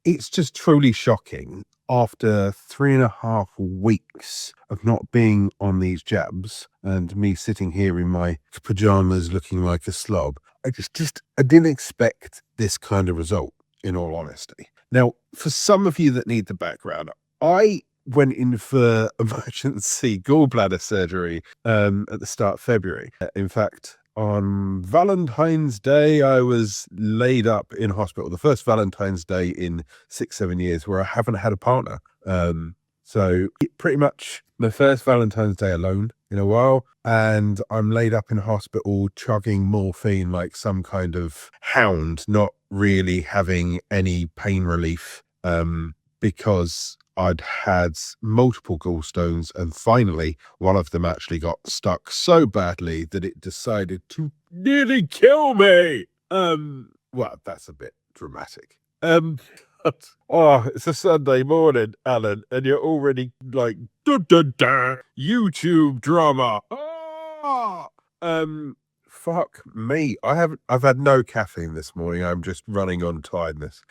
it's just truly shocking after 3.5 weeks of not being on these jabs and me sitting here in my pajamas looking like a slob. I didn't expect this kind of result, in all honesty. Now, for some of you that need the background, I went in for emergency gallbladder surgery at the start of February. In fact, on Valentine's Day, I was laid up in hospital. The first Valentine's Day in 6-7 years where I haven't had a partner. So pretty much my first Valentine's Day alone in a while. And I'm laid up in hospital chugging morphine like some kind of hound, not really having any pain relief because I'd had multiple gallstones, and finally one of them actually got stuck so badly that it decided to nearly kill me. Well, that's a bit dramatic. It's a Sunday morning, Alan, and you're already like, YouTube drama. Fuck me. I've had no caffeine this morning. I'm just running on tiredness.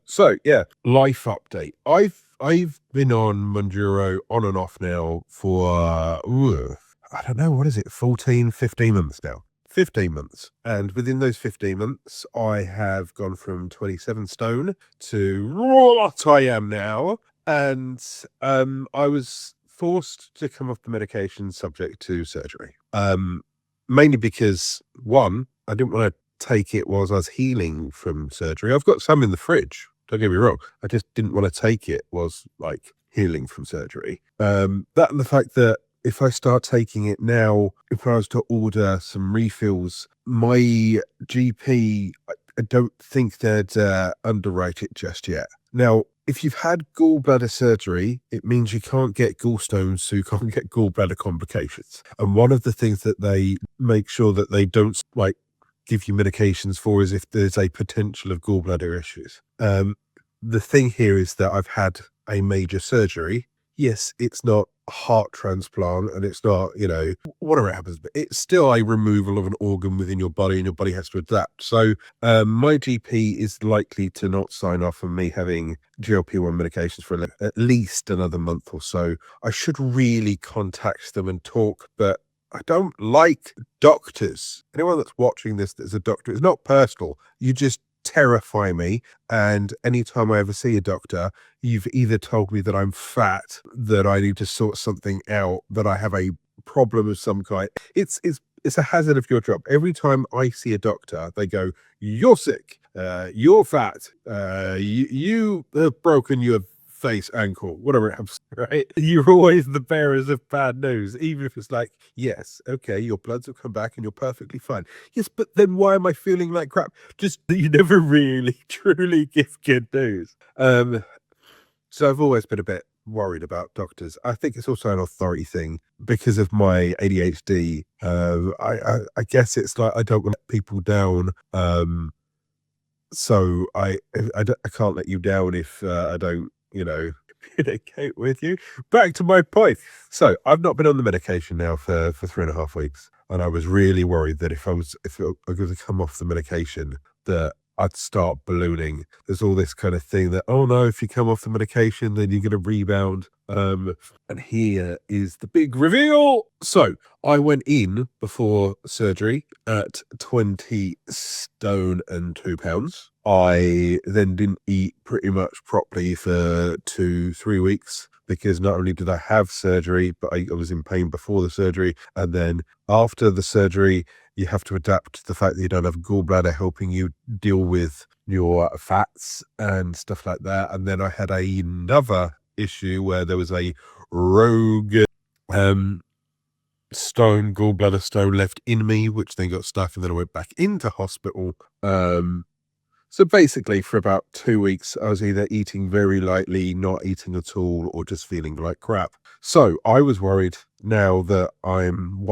So yeah, life update. I've been on Mounjaro on and off now for I don't know, what is it, 14, 15 months now. 15 months. And within those 15 months, I have gone from 27 stone to what I am now. And I was forced to come off the medication subject to surgery. Mainly because, one, I didn't want to take it whilst I was healing from surgery. I've got some in the fridge, don't get me wrong. I just didn't want to take it whilst like healing from surgery. That and the fact that if I start taking it now, if I was to order some refills, my GP, I don't think they'd underwrite it just yet. Now, if you've had gallbladder surgery, it means you can't get gallstones, so you can't get gallbladder complications. And one of the things that they make sure that they don't like give you medications for is if there's a potential of gallbladder issues. The thing here is that I've had a major surgery. Yes, it's not a heart transplant and it's not, whatever happens, but it's still a removal of an organ within your body and your body has to adapt. So my GP is likely to not sign off on me having GLP-1 medications for at least another month or so. I should really contact them and talk, but I don't like doctors. Anyone that's watching this that's a doctor, it's not personal. You just terrify me, and anytime I ever see a doctor, you've either told me that I'm fat, that I need to sort something out, that I have a problem of some kind. It's a hazard of your job. Every time I see a doctor, they go, "You're sick, you're fat, you have broken your face, ankle," whatever it happens, right? You're always the bearers of bad news, even if it's like, yes, okay, your bloods have come back and you're perfectly fine. Yes, but then why am I feeling like crap? Just that you never really truly give good news. So I've always been a bit worried about doctors. I think it's also an authority thing because of my ADHD. I guess it's like I don't want to let people down. So I can't let you down if I don't communicate with you. Back to my point. So I've not been on the medication now for 3.5 weeks, and I was really worried that if I was going to come off the medication, that I'd start ballooning. There's all this kind of thing that, oh no, if you come off the medication, then you're going to rebound. And here is the big reveal. So I went in before surgery at 20 stone and 2 pounds. I then didn't eat pretty much properly for 2-3 weeks because not only did I have surgery, but I was in pain before the surgery. And then after the surgery, you have to adapt to the fact that you don't have gallbladder helping you deal with your fats and stuff like that. And then I had another issue where there was a rogue gallbladder stone left in me, which then got stuck, and then I went back into hospital. So basically for about 2 weeks, I was either eating very lightly, not eating at all, or just feeling like crap. So I was worried now that I'm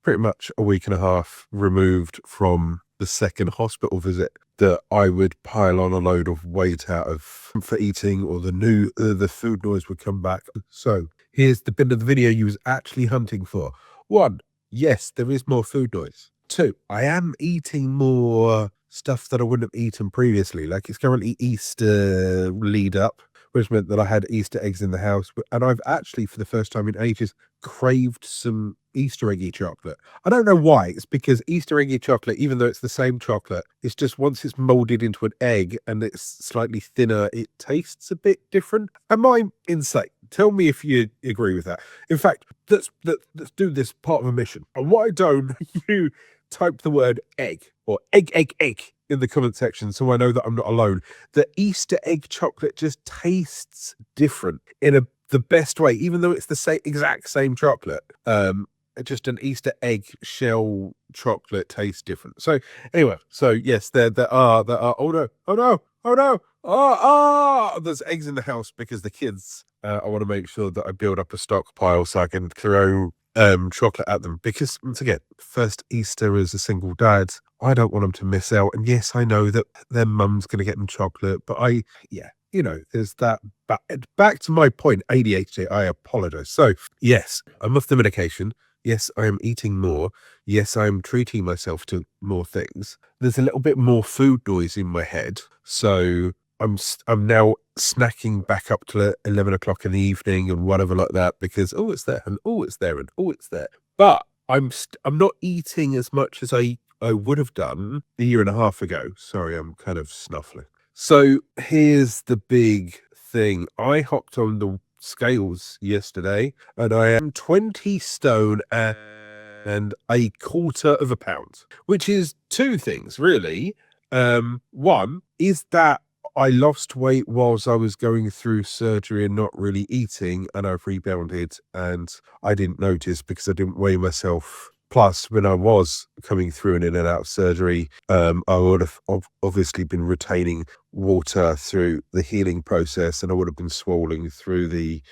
pretty much a week and a half removed from the second hospital visit, that I would pile on a load of weight out of for eating, or the food noise would come back. So here's the bit of the video you was actually hunting for. 1, yes, there is more food noise. 2, I am eating more stuff that I wouldn't have eaten previously. Like, it's currently Easter lead up, which meant that I had Easter eggs in the house. And I've actually, for the first time in ages, craved some Easter eggy chocolate. I don't know why. It's because Easter eggy chocolate, even though it's the same chocolate, it's just once it's molded into an egg and it's slightly thinner, it tastes a bit different. Am I insane? Tell me if you agree with that. In fact, let's do this part of a mission. And why don't you type the word egg or egg in the comment section so I know that I'm not alone. The Easter egg chocolate just tastes different in the best way, even though it's the exact same chocolate. Just an Easter egg shell chocolate tastes different. So anyway, so yes, there are there's eggs in the house because the kids, I want to make sure that I build up a stockpile so I can throw chocolate at them, because once again, first Easter as a single dad, I don't want them to miss out. And yes, I know that their mum's going to get them chocolate, but there's that. But back to my point, ADHD, I apologize. So yes, I'm off the medication. Yes, I am eating more. Yes, I'm treating myself to more things. There's a little bit more food noise in my head. So I'm now snacking back up to 11 o'clock in the evening and whatever like that, because, it's there and, it's there and, it's there. But I'm not eating as much as I would have done a year and a half ago. Sorry, I'm kind of snuffling. So here's the big thing. I hopped on the scales yesterday and I am 20 stone and a quarter of a pound, which is two things really. One is that I lost weight whilst I was going through surgery and not really eating, and I've rebounded, and I didn't notice because I didn't weigh myself. Plus, when I was coming through and in and out of surgery, I would have obviously been retaining water through the healing process, and I would have been swollen through the,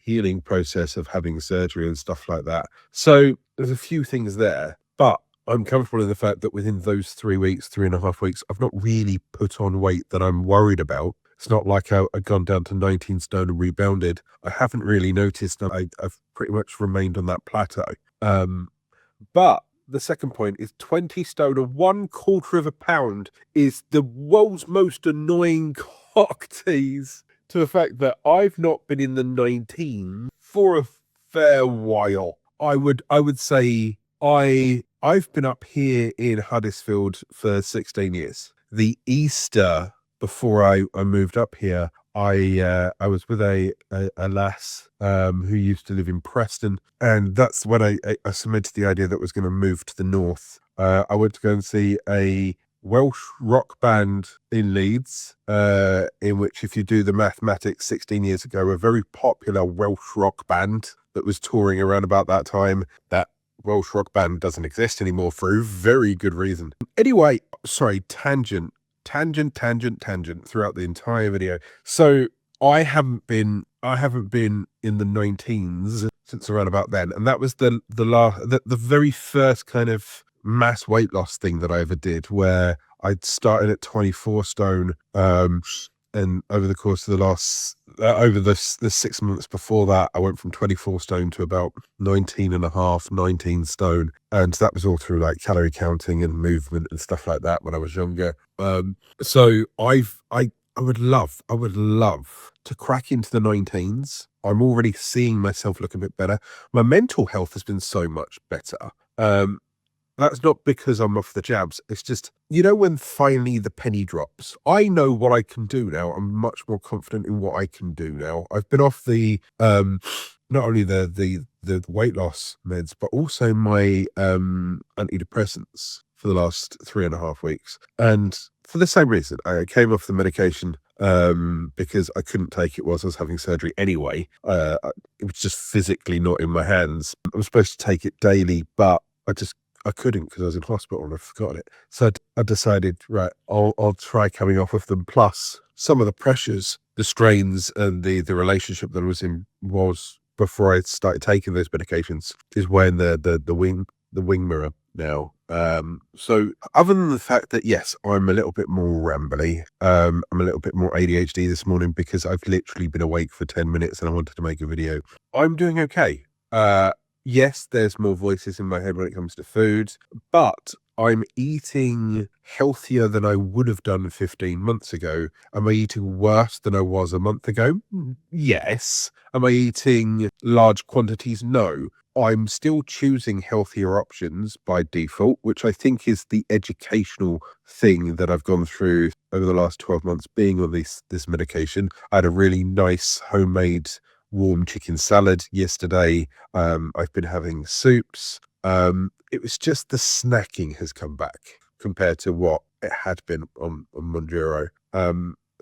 healing process of having surgery and stuff like that. So there's a few things there, but I'm comfortable in the fact that within those 3.5 weeks, I've not really put on weight that I'm worried about. It's not like I've gone down to 19 stone and rebounded. I haven't really noticed that I've pretty much remained on that plateau. But the second point is 20 stone and 1/4 of a pound is the world's most annoying cock tease, to the fact that I've not been in the 19 for a fair while. I would say I've been up here in Huddersfield for 16 years. The Easter before I moved up here, I was with a lass who used to live in Preston, and that's when I cemented the idea that I was going to move to the north. I went to go and see a Welsh rock band in Leeds, in which, if you do the mathematics, 16 years ago, a very popular Welsh rock band that was touring around about that time. That Welsh rock band doesn't exist anymore for a very good reason. Anyway, sorry, tangent throughout the entire video. So I haven't been in the 19s since around about then, and that was the very first kind of mass weight loss thing that I ever did, where I'd started at 24 stone, and over the course of the 6 months before that, I went from 24 stone to about 19 stone. And that was all through like calorie counting and movement and stuff like that when I was younger. So I would love to crack into the 19s. I'm already seeing myself look a bit better. My mental health has been so much better. That's not because I'm off the jabs. It's just, when finally the penny drops, I know what I can do now. I'm much more confident in what I can do now. I've been off the, not only the weight loss meds, but also my antidepressants for the last 3.5 weeks. And for the same reason, I came off the medication because I couldn't take it whilst I was having surgery anyway. It was just physically not in my hands. I was supposed to take it daily, but I couldn't because I was in hospital and I forgot it. So I decided, right, I'll try coming off of them. Plus, some of the pressures, the strains, and the relationship that I was in was before I started taking those medications is when the wing mirror now. So other than the fact that yes, I'm a little bit more rambly, I'm a little bit more ADHD this morning because I've literally been awake for 10 minutes and I wanted to make a video. I'm doing okay. Yes, there's more voices in my head when it comes to food, but I'm eating healthier than I would have done 15 months ago. Am I eating worse than I was a month ago? Yes. Am I eating large quantities? No. I'm still choosing healthier options by default, which I think is the educational thing that I've gone through over the last 12 months being on this medication. I had a really nice homemade warm chicken salad yesterday. I've been having soups. It was just the snacking has come back compared to what it had been on Mounjaro.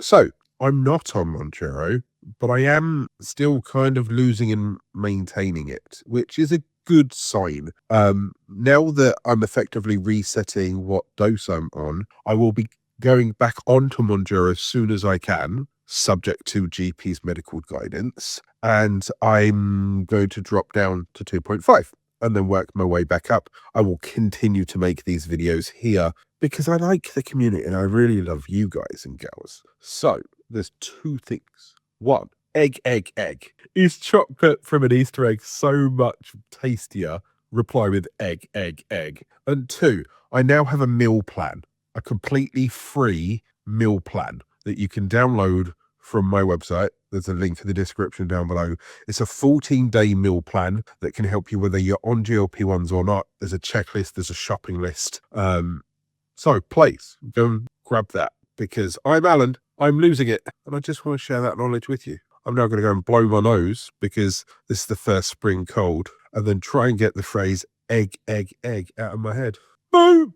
So I'm not on Mounjaro, but I am still kind of losing and maintaining it, which is a good sign. Now that I'm effectively resetting what dose I'm on, I will be going back onto Mounjaro as soon as I can, subject to GP's medical guidance, and I'm going to drop down to 2.5 and then work my way back up. I will continue to make these videos here because I like the community and I really love you guys and gals. So there's two things. One, egg. Is chocolate from an Easter egg so much tastier? Reply with egg. And two, I now have a meal plan, a completely free meal plan that you can download from my website. There's a link in the description down below. It's a 14-day meal plan that can help you whether you're on GLP-1s or not. There's a checklist, there's a shopping list. So please go and grab that because I'm Alan, I'm losing it, and I just want to share that knowledge with you. I'm now going to go and blow my nose because this is the first spring cold and then try and get the phrase egg out of my head. Boop!